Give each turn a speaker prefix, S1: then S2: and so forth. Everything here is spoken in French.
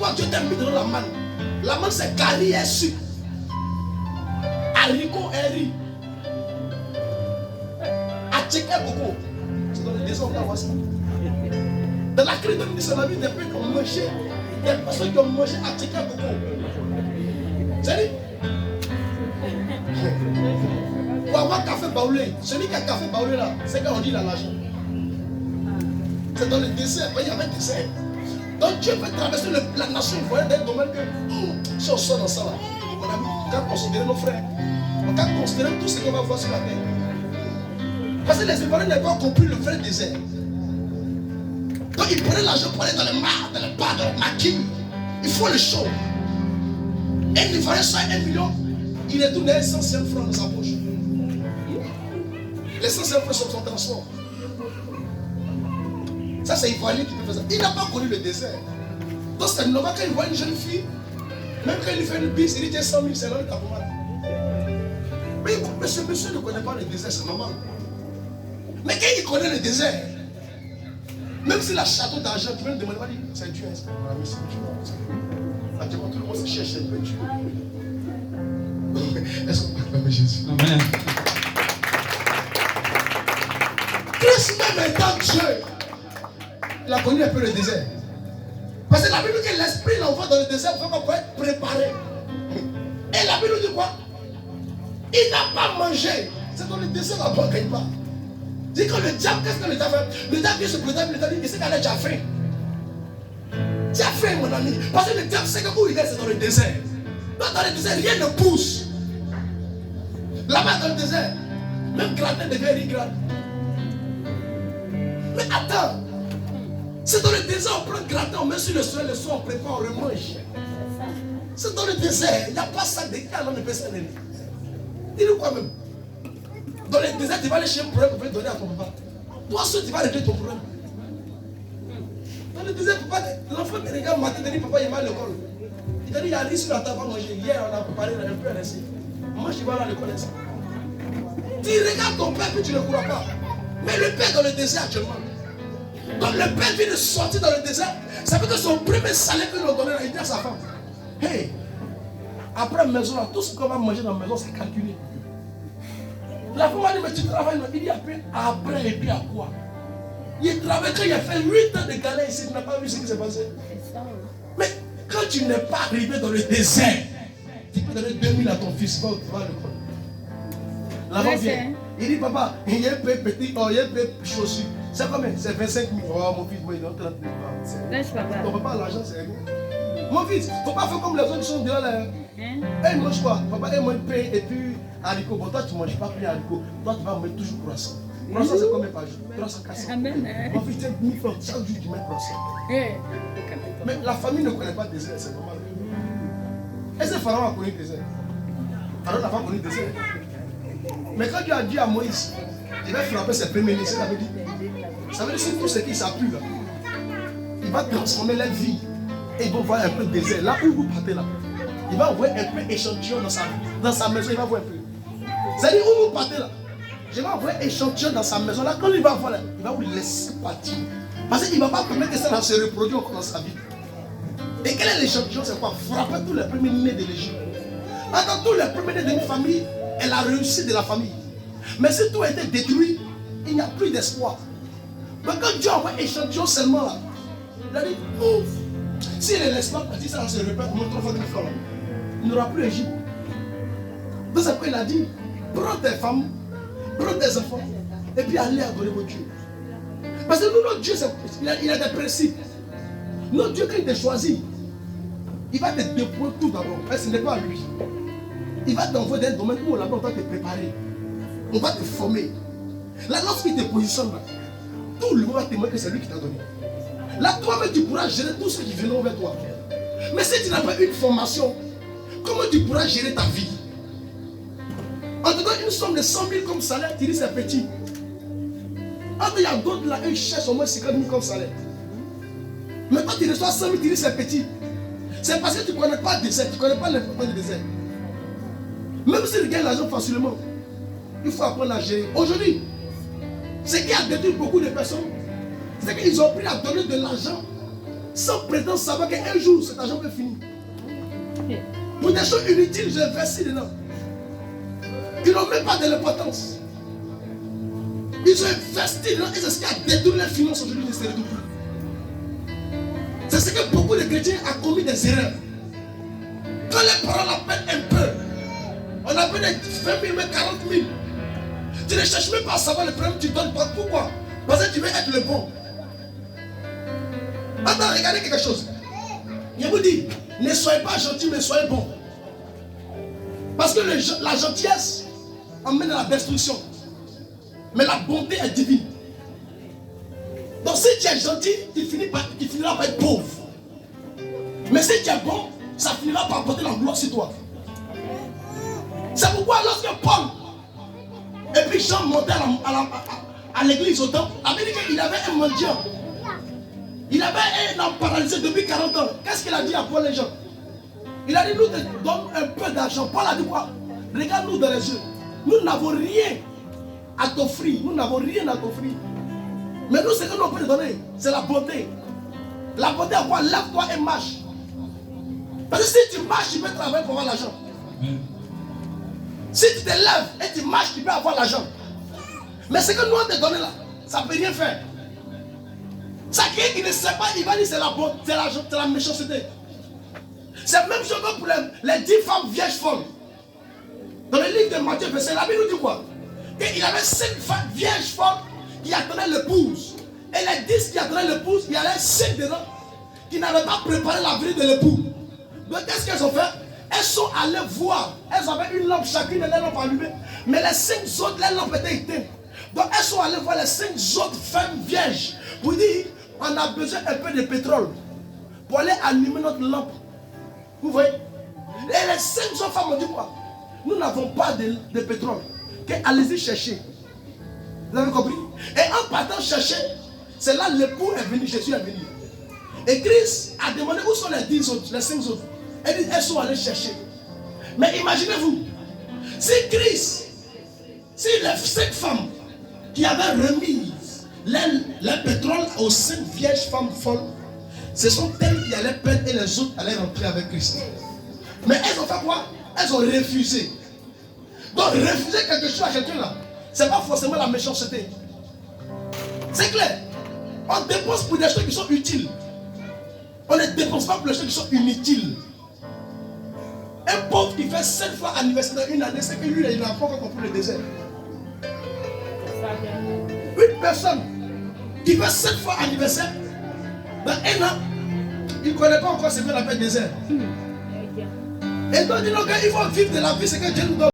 S1: toi, Dieu t'a mis dans la manne. La manne, c'est curry et sucre. Haricot et riz. Atcheke coco. C'est dans le désert, on va voir ça. Dans la crise de l'Union, on a vu des peuples qui ont mangé. Des personnes qui ont mangé atcheke coco. C'est dit? Pour avoir café baoulé, celui qui a café baoulé là, c'est quand on dit il a l'argent. C'est dans le désert, il y avait le désert. Donc Dieu peut traverser la nation, vous voyez, d'un domaine que si on sort dans ça là, mon ami, on va considérer nos frères, on va considérer tout ce qu'on va voir sur la terre. Parce que les Ivoiriens n'avaient pas compris le vrai désert. Donc ils prenaient l'argent pour aller dans les mares, dans les bars, dans le maquis. Il faut le show. Et l'Ivoirien soit 1 million, il est donné 105 francs dans sa poche. Les 105 francs sont son transport. Ça, c'est Ivoirien qui peut faire ça. Il n'a pas connu le désert. Donc, c'est normal quand il voit une jeune fille, même quand il lui fait une bise, il dit 100 000, c'est là le tapoumane. Mais ce monsieur ne connaît pas le désert, c'est normal. Mais quand il connaît le désert, même s'il a château d'argent, tu peux me demander, c'est Dieu. Ah oui, c'est Dieu. Pratiquement tout le monde se cherche un peu Dieu. Est-ce qu'on peut acclamer Jésus? Amen. Christ même étant Dieu, il a connu un peu le désert. Parce que la Bible dit que l'esprit l'envoie dans le désert pour être préparé. Et la Bible dit quoi? Il n'a pas mangé. C'est dans le désert là-bas qu'il part. Dit que le diable, qu'est-ce que le diable fait? Le diable vient se présenter, le diable dit, il sait qu'elle a déjà faim. Tu as faim, mon ami. Parce que le diable sait que où il est, c'est dans le désert. Donc dans le désert, rien ne pousse. Là-bas dans le désert, même gratin devient grade. Mais attends, c'est dans le désert, on prend gratin, on met sur le soleil, le soir, on prépare, on remange. C'est dans le désert, il n'y a pas ça de cas, on ne peut pas s'en aller. Dis-le quoi même. Dans le désert, tu vas aller chez un problème pour donner à ton papa. Toi seul, tu vas régler ton problème. Dans le désert, l'enfant te regarde matin, il te dit, papa, il va à l'école. Il te dit, il y a un riz sur la table à manger. Hier, on a préparé un peu à laisser. Moi, je vais aller à l'école. Tu regardes ton père, puis tu ne le crois pas. Mais le père dans le désert actuellement. Donc le père vient de sortir dans le désert. Ça veut dire que son premier salaire qu'il a donné, il dit à sa femme, hey, après la maison, là, tout ce qu'on va manger dans la maison, c'est calculé. La femme a dit, mais tu travailles, il dit après et puis à quoi? Il travaille quand il a fait 8 ans de galère ici, tu n'as pas vu ce qui s'est passé. Mais quand tu n'es pas arrivé dans le désert, tu peux donner 2000 à ton fils, va à l'école. La femme vient, il dit, papa, il y a un peu petit, il y a un peu chaussure. C'est combien? C'est 25 000. Oh, mon fils, moi, il donne 30 000. Ton papa, l'argent, c'est rien. Mon fils, il ne faut pas faire comme les autres qui sont déjà là. Elle mange quoi? Papa, elle mange pain et puis haricot. Bon, toi, tu ne manges pas pain et haricot. Toi, tu vas manger toujours croissant. Croissant, c'est combien par jour? 300, 400. Mon fils, tu as 1000 francs. Chaque jour, tu mets croissant. Mais la famille ne connaît pas le désert, c'est normal. Est-ce que Pharaon a connu le désert? Pharaon n'a pas connu le désert. Mais quand Dieu a dit à Moïse, il va frapper ses premiers nés, ça veut dire. Ça veut dire que tout ce qui s'appuie là, il va transformer leur vie. Et il va voir un peu de désert. Là où vous partez là, il va voir un peu échantillon dans sa maison, il va voir un peu. C'est-à-dire où vous partez là, je vais voir échantillon dans sa maison. Là, quand il va voir là, il va vous laisser partir. Parce qu'il ne va pas permettre que ça se reproduise encore dans sa vie. Et quel est l'échantillon? C'est quoi? Frapper tous les premiers nés de l'Égypte. Dans tous les premiers nés de une famille, elle a réussi de la famille. Mais si tout a été détruit, il n'y a plus d'espoir. Mais quand Dieu envoie échantillon seulement là, il a dit, ouf, si il ne laisse pas partir, ça se répète, notre fois de fois, il n'y aura plus Égypte. Donc c'est pourquoi il a dit, prends tes femmes, prends tes enfants, et puis allez adorer votre Dieu. Parce que nous, notre Dieu, il a des principes. Notre Dieu, quand il te choisit, il va te déployer tout d'abord. Mais ce n'est pas lui. Il va t'envoyer dans un domaine où là-bas on va te préparer. On va te former. Là, lorsqu'il te positionne, tout le monde va témoigner que c'est lui qui t'a donné. Là, toi-même, tu pourras gérer tout ce qui vient vers toi. Mais si tu n'as pas une formation, comment tu pourras gérer ta vie? En te donne une somme de 100 000 comme salaire, tu dis c'est petit. Il y a d'autres là, ils cherchent au moins 50 000 comme salaire. Mais quand tu reçois 100 000, tu dis c'est petit. C'est parce que tu ne connais pas le désert, tu ne connais pas l'importance du désert. Même si tu gagnes l'argent facilement, il faut apprendre à gérer. Aujourd'hui, ce qui a détruit beaucoup de personnes, c'est qu'ils ont pris à donner de l'argent sans prétendre savoir qu'un jour cet argent peut finir. Pour des choses inutiles, j'ai investi dedans. Ils n'ont même pas de l'importance. Ils ont investi dedans et c'est ce qui a détruit les finances aujourd'hui du ministère. C'est ce que beaucoup de chrétiens ont commis des erreurs. Quand les parents l'appellent un peu, on appelle 20 000, mais 40 000. Tu ne cherches même pas à savoir le problème que tu donnes. Pourquoi? Parce que tu veux être le bon. Attends, regardez quelque chose. Je vous dis, ne soyez pas gentil, mais soyez bon. Parce que la gentillesse emmène à la destruction. Mais la bonté est divine. Donc si tu es gentil, tu finiras par être pauvre. Mais si tu es bon, ça finira par porter la gloire sur toi. C'est pourquoi lorsque Paul et puis Jean montaient à l'église au temple, la Bible dit qu'il avait un mendiant. Il avait un homme paralysé depuis 40 ans. Qu'est-ce qu'il a dit à Paul et Jean? Il a dit, nous te donnons un peu d'argent. Paul a dit quoi? Regarde-nous dans les yeux. Nous n'avons rien à t'offrir. Nous n'avons rien à t'offrir. Mais nous, ce que nous pouvons te donner, c'est la bonté. La bonté à quoi? Lève-toi et marche. Parce que si tu marches, tu peux travailler pour avoir l'argent. Si tu te lèves et tu marches, tu peux avoir l'argent. Mais ce que nous on te donné là, ça ne peut rien faire. Ça qui ne sait pas, il va dire c'est la bonté, c'est la méchanceté. C'est la même chose que pour les 10 femmes vierges folles. Dans le livre de Matthieu, verset, la Bible nous dit quoi? Qu'il avait 5 femmes vierges folles qui attendaient l'épouse. Et les 10 qui attendaient l'épouse, il y avait 5 dedans qui n'avaient pas préparé la venue de l'époux. Donc qu'est-ce qu'elles ont fait? Elles sont allées voir. Elles avaient une lampe, chacune de leurs lampes allumées. Mais les 5 autres, les lampes étaient éteintes. Donc elles sont allées voir les 5 autres femmes vierges. Pour dire, on a besoin un peu de pétrole pour aller allumer notre lampe. Vous voyez? Et les 5 autres femmes ont dit quoi? Nous n'avons pas de pétrole. Allez-y chercher. Vous avez compris? Et en partant chercher, c'est là l'époux est venu, Jésus est venu. Et Christ a demandé où sont les 10 autres, les 5 autres. Et elles sont allées chercher. Mais imaginez-vous, si Christ, si les 5 femmes qui avaient remis le pétrole aux 5 vierges femmes folles, ce sont elles qui allaient perdre et les autres allaient rentrer avec Christ. Mais elles ont fait quoi? Elles ont refusé. Donc refuser quelque chose à quelqu'un là, ce n'est pas forcément la méchanceté. C'est clair. On dépense pour des choses qui sont utiles. On ne dépense pas pour des choses qui sont inutiles. Un pauvre qui fait 7 fois anniversaire dans une année, c'est que lui, il n'a pas encore compris le désert. Une personne qui fait 7 fois anniversaire dans un an, il ne connaît pas encore ce qu'on appelle désert. Et donc, il faut vivre de la vie, c'est que Dieu nous donne.